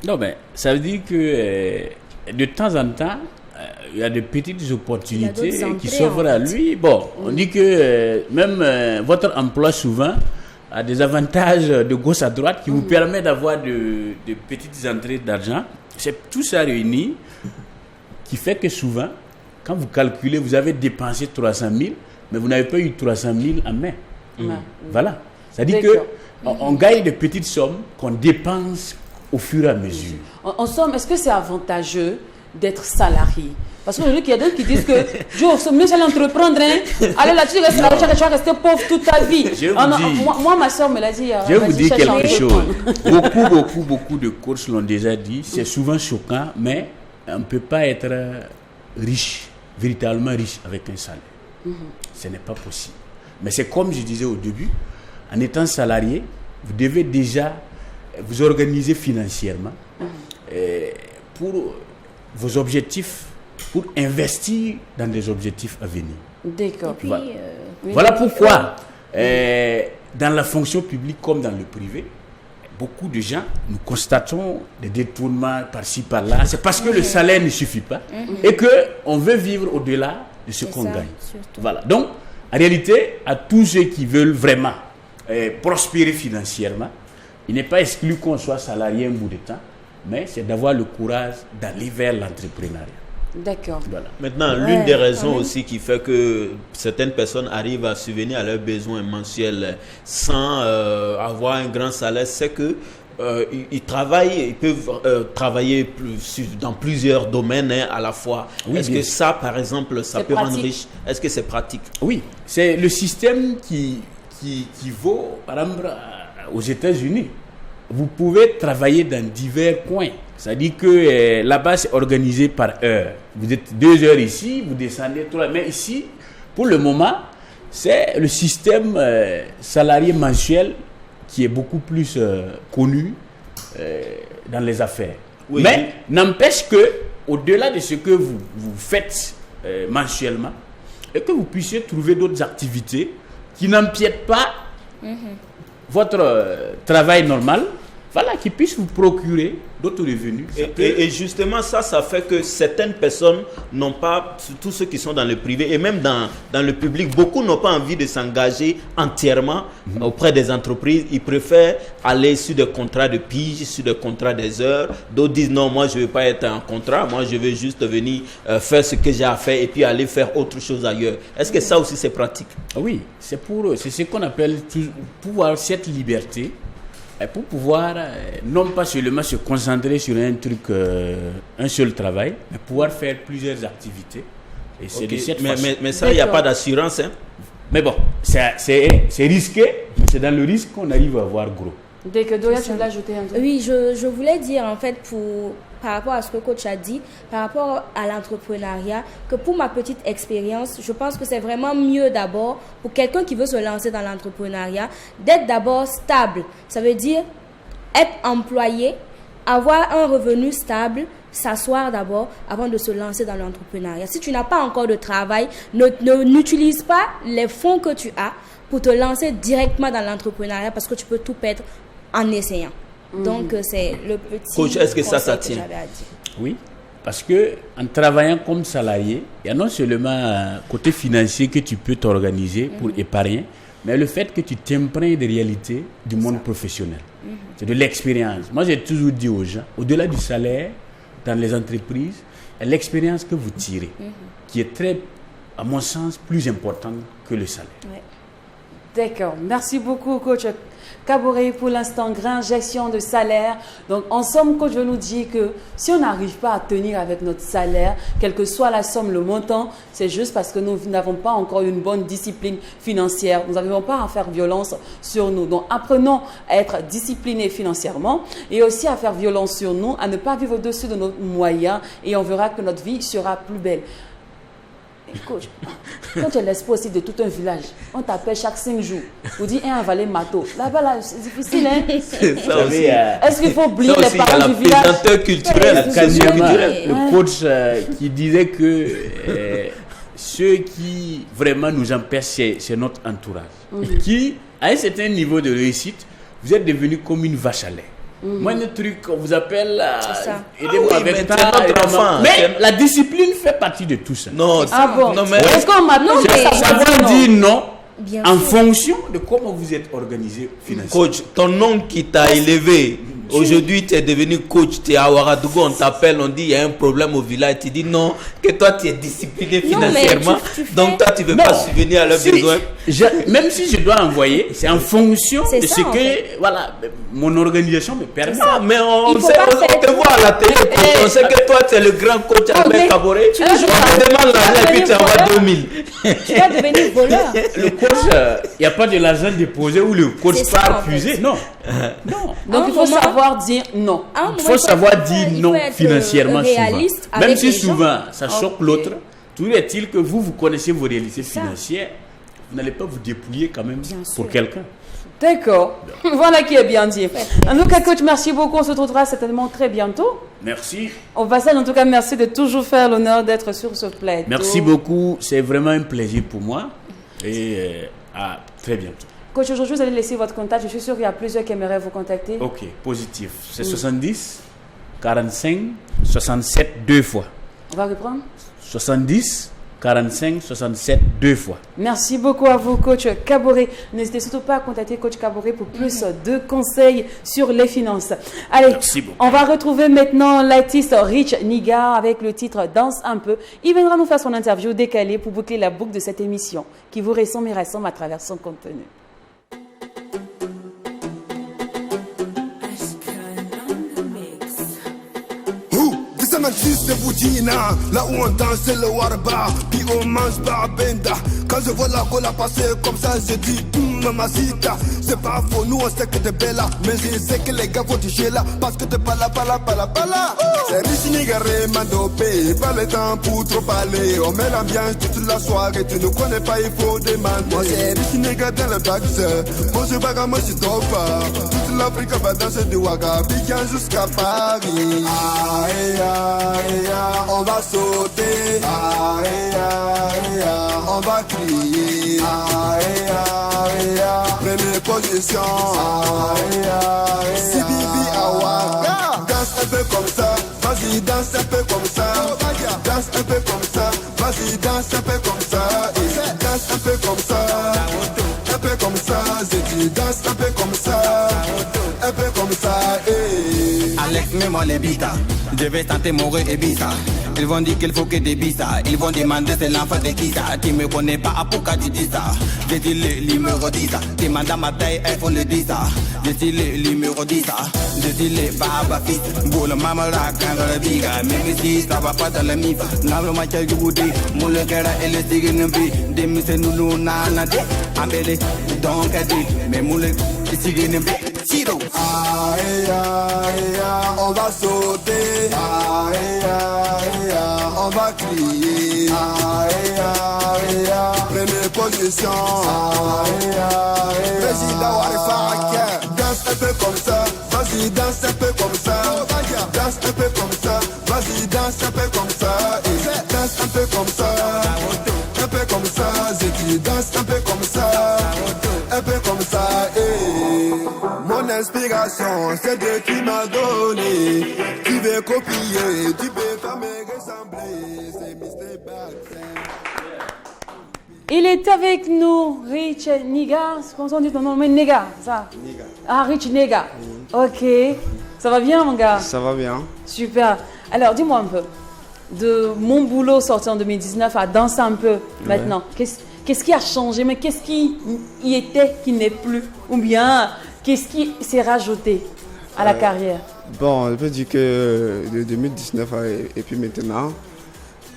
Non, mais ça veut dire que de temps en temps, il y a de petites opportunités qui s'offrent à lui. Bon, on dit que même votre emploi souvent a des avantages de gauche à droite qui vous permettent d'avoir de petites entrées d'argent. C'est tout ça réuni qui fait que souvent, quand vous calculez, vous avez dépensé 300 000, mais vous n'avez pas eu 300 000 en main. Voilà. C'est-à-dire qu'on gagne de petites sommes qu'on dépense au fur et à mesure. En somme, est-ce que c'est avantageux d'être salarié? Parce qu'il y a d'autres qui disent que Joe, c'est mieux d'aller entreprendre. Allez là-dessus, tu vas rester pauvre toute ta vie. Moi, ma soeur me l'a dit. Je vais vous dire quelque chose. Beaucoup de coachs l'ont déjà dit. C'est souvent choquant, mais on ne peut pas être riche, véritablement riche avec un salaire. Ce n'est pas possible. Mais c'est comme je disais au début, en étant salarié, vous devez déjà vous organiser financièrement pour vos objectifs pour investir dans des objectifs à venir. D'accord. Puis, Voilà. Oui, Voilà donc, il pourquoi, dans la fonction publique comme dans le privé, beaucoup de gens, nous constatons des détournements par-ci, par-là. C'est parce que le salaire ne suffit pas et qu'on veut vivre au-delà de ce qu'on ça, gagne. surtout. Voilà. Donc, en réalité, à tous ceux qui veulent vraiment prospérer financièrement, il n'est pas exclu qu'on soit salarié un bout de temps, mais c'est d'avoir le courage d'aller vers l'entrepreneuriat. D'accord. Voilà. Maintenant, Ouais, l'une des quand raisons même. aussi qui fait que certaines personnes arrivent à subvenir à leurs besoins mensuels sans avoir un grand salaire, c'est que ils travaillent, ils peuvent travailler dans plusieurs domaines à la fois. Oui, Est-ce bien que ça, par exemple, ça C'est peut rendre pratique. riche? Est-ce que c'est pratique? Oui, c'est le système qui vaut, par exemple, aux États-Unis. Vous pouvez travailler dans divers coins. C'est-à-dire que là-bas, c'est organisé par heure. Vous êtes 2 heures ici, vous descendez 3. Mais ici, pour le moment, c'est le système salarié mensuel qui est beaucoup plus connu dans les affaires. Oui. Mais n'empêche que, au-delà de ce que vous faites mensuellement, et que vous puissiez trouver d'autres activités qui n'empiètent pas votre travail normal, voilà, qui puissent vous procurer d'autres revenus. Ça peut- Et justement, ça fait que certaines personnes n'ont pas, tous ceux qui sont dans le privé et même dans le public, beaucoup n'ont pas envie de s'engager entièrement auprès des entreprises. Ils préfèrent aller sur des contrats de pige, sur des contrats des heures. D'autres disent non, moi je ne veux pas être en contrat, moi je veux juste venir faire ce que j'ai à faire et puis aller faire autre chose ailleurs. Est-ce que ça aussi c'est pratique? Oui, c'est ce qu'on appelle pouvoir cette liberté. Et pour pouvoir, non pas seulement se concentrer sur un truc, un seul travail, mais pouvoir faire plusieurs activités. Et c'est Ok. de cette mais, façon. mais ça, il n'y a D'accord. pas d'assurance. Hein? Mais bon, c'est risqué, mais c'est dans le risque qu'on arrive à avoir gros. Dès que Doya, tu voulais ajouter un truc? Oui, je voulais dire en fait par rapport à ce que coach a dit, par rapport à l'entrepreneuriat, que pour ma petite expérience, je pense que c'est vraiment mieux d'abord pour quelqu'un qui veut se lancer dans l'entrepreneuriat d'être d'abord stable. Ça veut dire être employé, avoir un revenu stable, s'asseoir d'abord avant de se lancer dans l'entrepreneuriat. Si tu n'as pas encore de travail, n'utilise pas les fonds que tu as pour te lancer directement dans l'entrepreneuriat parce que tu peux tout perdre en essayant. Donc, c'est le petit Coach, est-ce que ça conseil tient? j'avais à dire. Oui, parce que en travaillant comme salarié, il y a non seulement un côté financier que tu peux t'organiser pour épargner, mais le fait que tu t'imprègnes des réalités du monde professionnel. C'est de l'expérience. Moi, j'ai toujours dit aux gens, au-delà du salaire, dans les entreprises, il y a l'expérience que vous tirez, qui est très, à mon sens, plus importante que le salaire. Ouais. D'accord. Merci beaucoup, coach Kaboré, pour l'instant, grande injection de salaire. Donc, en somme, coach veut nous dire que si on n'arrive pas à tenir avec notre salaire, quelle que soit la somme, le montant, c'est juste parce que nous n'avons pas encore une bonne discipline financière. Nous n'arrivons pas à faire violence sur nous. Donc, apprenons à être disciplinés financièrement et aussi à faire violence sur nous, à ne pas vivre au-dessus de nos moyens et on verra que notre vie sera plus belle. Coach, quand tu es l'espoir aussi de tout un village, on t'appelle chaque 5 jours. On dit un avalé mato. Là-bas, là, c'est difficile, hein? C'est ça Vous aussi. savez, Est-ce qu'il faut oublier Ça les aussi, il y a parents la du village? présenteur culturel. Quasiment, Ouais. le coach qui disait que ce qui vraiment nous empêche, c'est notre entourage. Qui, à un certain niveau de réussite, vous êtes devenu comme une vache à lait. Moi, le truc, on vous appelle, ça. aidez-moi Ah oui, avec mais ça, c'est notre aidez-moi. enfant, Mais c'est- la discipline fait partie de tout ça. Non, Ah bon? non, mais Est-ce qu'on m'appelle Non, mais- Savoir dire non Bien en sûr. fonction de comment vous êtes organisé financièrement. coach, ton oncle qui t'a élevé, aujourd'hui tu es devenu coach, tu es à Ouagadougou, on t'appelle, on dit il y a un problème au village, tu dis non, que toi tu es discipliné Non, mais financièrement, tu fais- donc toi tu veux Non. pas subvenir à leurs Si, besoins. même si je dois envoyer, c'est en fonction C'est de ça, ce en que fait. voilà, mon organisation me permet. Ah, mais on, Il faut sait, pas on faire te voit à la télé, on sait que toi tu es le grand coach avec mais Kaboré, tu on veux jouer te demande l'argent et puis tu envoies 2000. Tu vas devenir voleur. Le coach, il n'y a pas de l'argent déposé ou le coach C'est ça, part en fait. puiser. Non. Non. Donc, À un il faut moment- savoir dire non. À un moment, Il faut savoir dire il non faut être, financièrement réaliste souvent. Même avec si les gens. souvent ça choque Ok. l'autre, toujours est-il que vous connaissez vos réalités ça. financières, vous n'allez pas vous dépouiller quand même Bien pour sûr. quelqu'un. D'accord. Voilà qui est bien dit. En tout cas, coach, merci beaucoup. On se retrouvera certainement très bientôt. Merci. Au passage, en tout cas, merci de toujours faire l'honneur d'être sur ce plateau. Merci beaucoup. C'est vraiment un plaisir pour moi. Et à très bientôt. Coach, aujourd'hui, vous allez laisser votre contact. Je suis sûr qu'il y a plusieurs qui aimeraient vous contacter. Ok, positif. C'est 70, 45, 67 deux fois. On va reprendre. 70, 45, 67 deux fois. Merci beaucoup à vous, coach Kaboré. N'hésitez surtout pas à contacter coach Kaboré pour plus de conseils sur les finances. Allez, Merci beaucoup. on va retrouver maintenant l'artiste Rich Niga avec le titre Danse un peu. Il viendra nous faire son interview décalée pour boucler la boucle de cette émission qui vous ressemble et ressemble à travers son contenu. C'est Boudina, là où on danse c'est le Warba, puis on mange par Benda. Quand je vois la cola passer comme ça, je dis mamacita. C'est pas faux, nous on sait que t'es bella, mais je sais que les gars vont toucher là, parce que t'es pas là. C'est riche nigaré, mandopé, pas le temps pour trop parler. On met l'ambiance toute la soirée, tu ne connais pas, il faut demander. Moi c'est riche niga dans le taxi, moi je baga, moi je topa. Toute l'Afrique va danser du Waka, Bigan jusqu'à Paris. On va sauter, on va crier, première position, si Bibi Awa, danse un peu comme ça, vas-y danse un peu comme ça, danse un peu comme ça, vas-y danse un peu comme ça, danse un peu comme ça, un peu comme ça, j'ai dit danse un peu comme ça, un peu comme ça, Alex, mets-moi les bitas, je vais tenter mon ré et bita. Ils vont dire qu'il faut que des bitas, ils vont demander c'est l'enfant de qui ça. Tu me connais pas, à pourquoi tu dis ça? Je dis le numéro 10, tes mandats ma taille, elles font le 10. Je dis le numéro 10, je dis le baba fils. Boule maman la kangara biga, même si ça va pas dans la mifa. N'abro ma tchai goudi, moule kera et le tigre n'impi. Demi se nous nana de, ambele, donc a dit, mais moule tigre n'impi. On va sauter, on va crier, première position, président Warifaka, danse un peu comme ça, vas-y danse un peu comme ça, danse un peu comme ça, vas-y danse un peu comme ça, danse un peu comme ça, un peu comme ça, j'ai dit danse un peu comme ça, un peu comme ça, Mon inspiration, c'est Dieu qui m'a donné. Tu veux copier, tu peux pas me ressembler. C'est Mr. Baxter. Il est avec nous, Rich Niga. Comment on dit ton nom? Mais Niga, ça. Niga. Ah, Rich Niga. Ok. Ça va bien, mon gars? Ça va bien. Super. Alors, dis-moi un peu. De mon boulot sorti en 2019 à danser un peu maintenant. Qu'est-ce qui a changé? Mais qu'est-ce qui y était qui n'est plus? Ou bien, qu'est-ce qui s'est rajouté à la carrière? Bon, je peux dire que de 2019 et puis maintenant,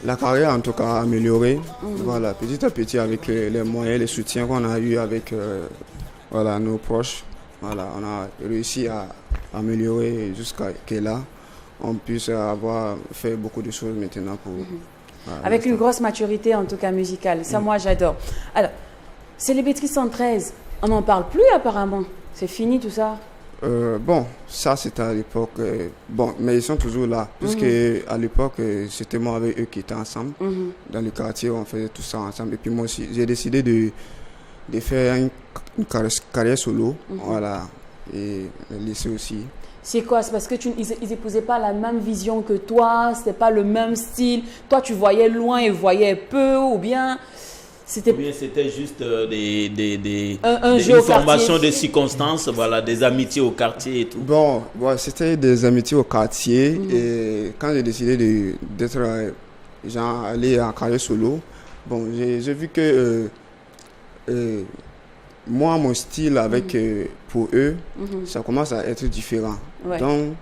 la carrière en tout cas a amélioré. Voilà, petit à petit avec les moyens, les soutiens qu'on a eu avec voilà, nos proches. Voilà, on a réussi à améliorer jusqu'à que là, on puisse avoir fait beaucoup de choses maintenant pour... Voilà, avec une grosse maturité en tout cas musicale. Ça, moi, j'adore. Alors, Célébrité 113, on n'en parle plus apparemment. C'est fini tout ça? Bon, ça c'était à l'époque. Bon, mais ils sont toujours là. Puisque à l'époque, c'était moi avec eux qui étaient ensemble. Dans le quartier, on faisait tout ça ensemble. Et puis moi aussi, j'ai décidé de faire une carrière solo. Voilà. Et laisser aussi. C'est quoi? C'est parce que ils n'épousaient pas la même vision que toi, c'était pas le même style. Toi, tu voyais loin et voyais peu, ou bien c'était juste des jeu formations de circonstances, voilà, des amitiés au quartier et tout. Bon, c'était des amitiés au quartier. Et quand j'ai décidé d'être aller en carrière solo, bon, j'ai vu que moi, mon style avec pour eux, ça commence à être différent. Ouais. Donc,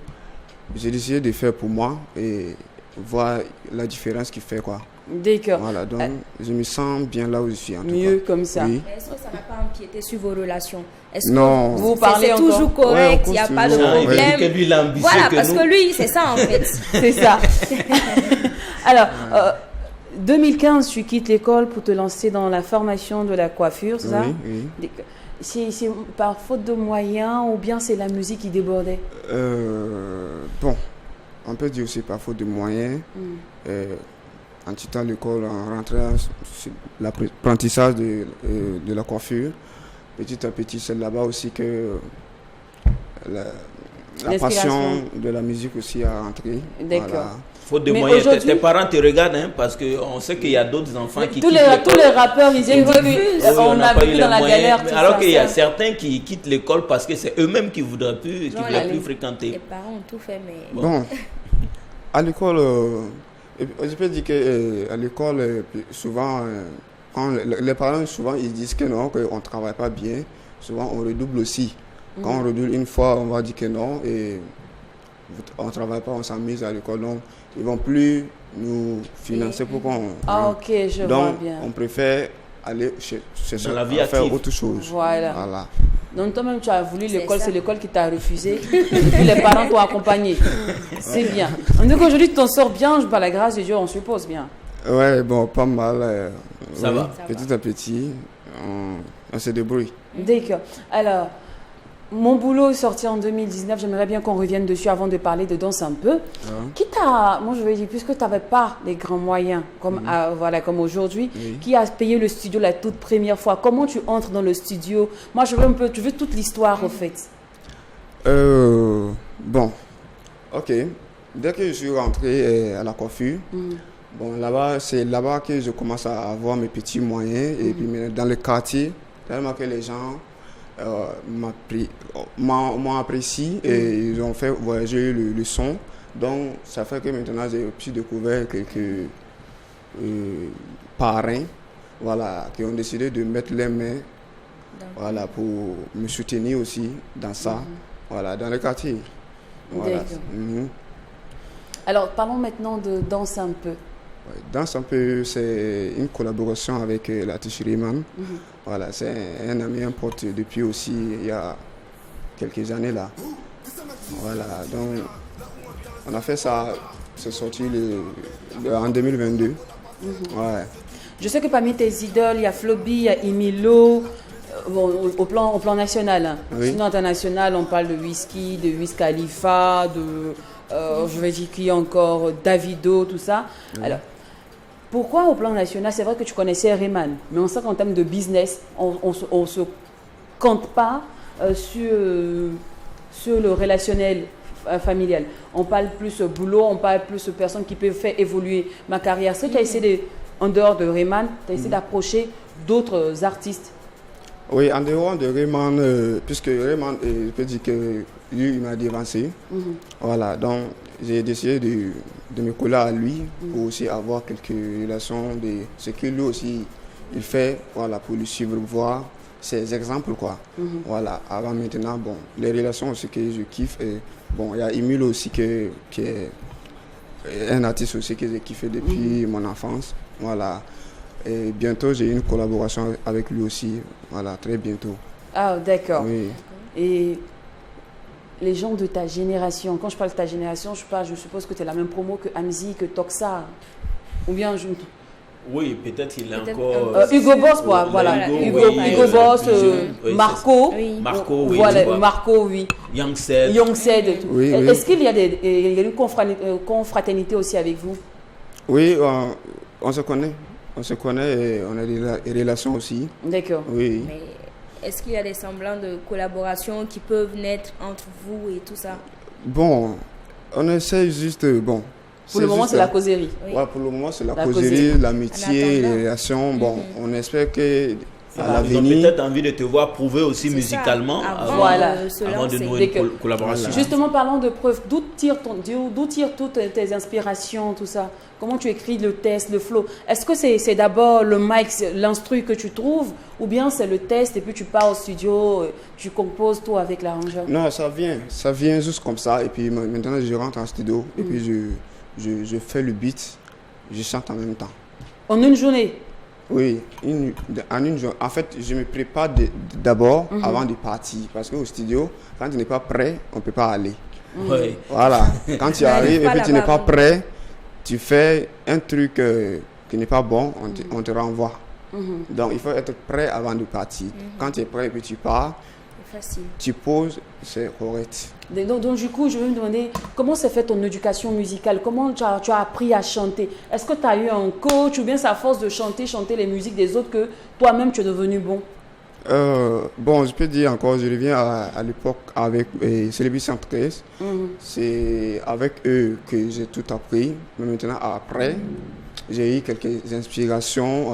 j'ai décidé de faire pour moi et voir la différence qu'il fait, quoi. D'accord. Voilà, donc je me sens bien là où je suis en tout cas. Mieux comme ça. Oui. Est-ce que ça n'a pas empiété sur vos relations? Non. Vous parlez c'est toujours correct, il n'y a pas de problème. Que lui, il est ambitieux Voilà, que parce nous. que lui, c'est ça en fait. C'est ça. Alors, 2015, tu quittes l'école pour te lancer dans la formation de la coiffure, c'est ça? Oui. c'est par faute de moyens ou bien c'est la musique qui débordait? Bon, on peut dire aussi par faute de moyens. En quittant l'école, en rentrant sur l'apprentissage de la coiffure, petit à petit, c'est là-bas aussi que la passion de la musique aussi a entré. D'accord. Voilà. Faute de moyens. Tes parents te regardent, hein, parce qu'on sait qu'il y a d'autres enfants qui tous quittent les l'école. rappeurs, ils disent on a vécu dans la galère. Alors qu'il y a certains qui quittent l'école parce que c'est eux-mêmes qui ne voudraient plus, plus fréquenter. Les parents ont tout fait, mais... Bon, à l'école, je peux dire qu'à l'école, souvent, quand les parents, souvent, ils disent que non, qu'on ne travaille pas bien. Souvent, on redouble aussi. Quand on redouble une fois, on va dire que non, et on ne travaille pas, on s'amuse à l'école. Donc, ils ne vont plus nous financer pour qu'on... Ah, ok, je vois bien. Donc, on préfère aller dans la vie faire active. autre chose. Voilà. Donc, toi-même, tu as voulu l'école, c'est l'école qui t'a refusé. Et puis, les parents t'ont accompagné. C'est bien. On dit qu'aujourd'hui, tu t'en sors bien, par la grâce de Dieu, on suppose bien. Ouais, bon, pas mal. Ça va. Petit à petit, on se débrouille. D'accord. Alors, mon boulot est sorti en 2019. J'aimerais bien qu'on revienne dessus avant de parler de danse un peu. Moi, je veux dire, puisque tu n'avais pas les grands moyens, comme aujourd'hui, qui a payé le studio la toute première fois? Comment tu entres dans le studio? Moi, je veux toute l'histoire, au fait. Bon, ok. Dès que je suis rentré à la coiffure, bon, c'est là-bas que je commence à avoir mes petits moyens. Et puis, dans le quartier, tellement que les gens m'ont apprécié et ils ont fait voyager le son. Donc, ça fait que maintenant, j'ai aussi découvert quelques parrains, voilà, qui ont décidé de mettre les mains, voilà, pour me soutenir aussi dans ça, voilà, dans le quartier. Voilà. Alors, parlons maintenant de danse un peu. Danse un peu, c'est une collaboration avec l'artiste Rayman. Voilà, c'est un ami, un pote depuis aussi il y a quelques années là. Voilà, donc on a fait ça, c'est sorti en 2022. Ouais. Je sais que parmi tes idoles, il y a Floby, il y a Emilo, au plan national. Hein. Sinon, international, on parle de Whisky, de Wiz Khalifa, je vais dire qui encore, Davido, tout ça. Alors, pourquoi au plan national? C'est vrai que tu connaissais Rayman, mais on sait qu'en termes de business, on ne se compte pas sur le relationnel familial. On parle plus boulot, on parle plus de personnes qui peuvent faire évoluer ma carrière. Est-ce que tu as essayé, en dehors de Rayman, tu as essayé d'approcher d'autres artistes? Oui, en dehors de Rayman, puisque Rayman, je peux dire que lui, il m'a devancé. Voilà, donc j'ai décidé de me coller à lui pour aussi avoir quelques relations de ce que lui aussi il fait, voilà, pour lui suivre, voir ses exemples, quoi. Voilà, avant maintenant, bon, les relations aussi que je kiffe, et bon, il y a Emile aussi qui est un artiste aussi que j'ai kiffé depuis mon enfance, voilà. Et bientôt, j'ai une collaboration avec lui aussi, voilà, très bientôt. Ah, d'accord. Oui. Et les gens de ta génération, quand je parle de ta génération, je suppose que tu es la même promo que Amzi, que Toxa, ou bien oui, peut-être il est encore... Hugo Boss, voilà. Hugo Boss, Marco. Marco, oui. Voilà, Marco, oui. Young Sed. Oui, Est-ce qu'il y a une confraternité aussi avec vous? Oui, on se connaît. On se connaît et on a des relations aussi. D'accord. Oui. Mais est-ce qu'il y a des semblants de collaboration qui peuvent naître entre vous et tout ça? Bon, on essaie juste... Bon. Pour le moment, c'est la causerie. Oui. Ouais, pour le moment, c'est la causerie, l'amitié, les relations. Bon, on espère que à l'avenir... Ils ont peut-être envie de te voir prouver aussi musicalement avant de nouer une collaboration. Justement, parlant de preuves, d'où tirent toutes tes inspirations, tout ça? Comment tu écris le texte, le flow? Est-ce que c'est d'abord le mic, l'instru que tu trouves, ou bien c'est le test et puis tu pars au studio, tu composes tout avec l'arrangeur? Non, ça vient juste comme ça. Et puis maintenant, je rentre en studio et puis je fais le beat, je chante en même temps. En une journée? Oui, en une journée. En fait, je me prépare d'abord avant de partir. Parce qu'au studio, quand tu n'es pas prêt, on ne peut pas aller. Oui. Voilà. Quand tu arrives et puis tu n'es pas prêt, tu fais un truc qui n'est pas bon, on te renvoie. Donc, il faut être prêt avant de partir. Quand tu es prêt et puis tu pars, Facile. tu poses, c'est correct. Donc, du coup, je vais me demander comment s'est fait ton éducation musicale? Comment tu as appris à chanter? Est-ce que tu as eu un coach ou bien c'est à force de chanter les musiques des autres que toi-même tu es devenu bon? Bon, je peux dire encore, je reviens à l'époque avec Célébi 113. C'est avec eux que j'ai tout appris. Mais maintenant, après, j'ai eu quelques inspirations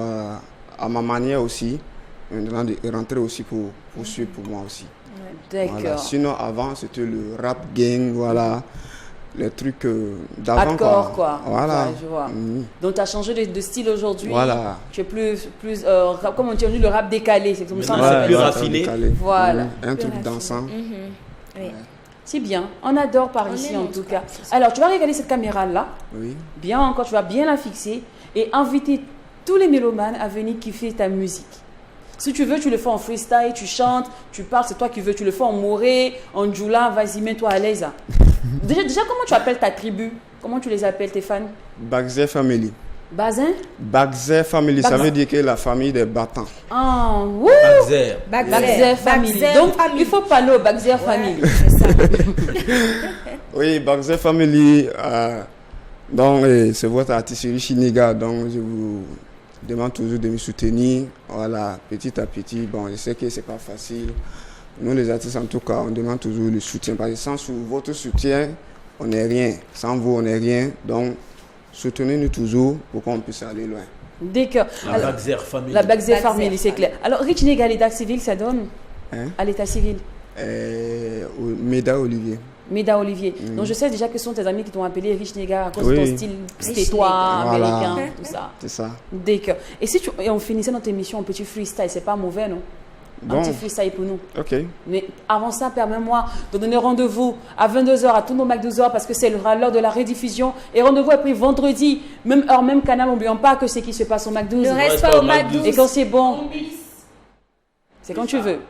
à ma manière aussi. Maintenant, de rentrer aussi pour suivre pour moi aussi. D'accord. Voilà. Sinon, avant, c'était le rap gang, voilà. Les trucs d'avant. Hardcore, quoi. Voilà. Ouais, je vois. Donc, tu as changé de style aujourd'hui. Voilà. Tu es plus comme on dit, le rap décalé. C'est comme ça. Voilà, plus Voilà, raffiné. décalé. Voilà. Un truc dansant. Oui. C'est bien. On adore par On ici, aime en en tout tout cas. cas, c'est ça. Alors, tu vas regarder cette caméra-là. Oui. Bien encore, tu vas bien la fixer et inviter tous les mélomanes à venir kiffer ta musique. Si tu veux, tu le fais en freestyle, tu chantes, tu parles, c'est toi qui veux. Tu le fais en moré, en djoula, vas-y, mets-toi à l'aise. Déjà, comment tu appelles ta tribu? Comment tu les appelles, tes fans? Bagzé Family. Bazin? Bagzé Family, ça Bagzé. veut dire que la famille des battants. Ah, wouh! Bagzer. Bagzer Family. Donc, il faut parler au Bagzer Family. C'est ça. Oui, Bagzé Family, donc c'est votre artiste Chiniga, donc je vous demande toujours de me soutenir, voilà, petit à petit. Bon, je sais que c'est pas facile. Nous les artistes en tout cas, on demande toujours le soutien, parce que sans votre soutien, on n'est rien. Sans vous, on n'est rien. Donc, soutenez-nous toujours pour qu'on puisse aller loin. D'accord. La Bagzer Family. La Bagzer Bagzer Family, c'est clair. Alors, Rich Nega, à l'état civil, ça donne? Hein? À l'état civil. Méda Olivier. Méda Olivier. Donc je sais déjà que ce sont tes amis qui t'ont appelé Rich Nega à cause Oui. de ton style stétois, Voilà. américain, tout ça. C'est ça. D'accord. Et on finissait notre émission en petit freestyle, c'est pas mauvais, non? Un Bon. petit freestyle pour nous. Ok. Mais avant ça, permets-moi de donner rendez-vous à 22h à tous nos McDouzers parce que c'est l'heure de la rediffusion. Et rendez-vous est pris vendredi, même heure, même canal. N'oublions pas que c'est qui se passe au McDouze. Ne reste pas au McDo. Et quand c'est bon, c'est quand tu veux.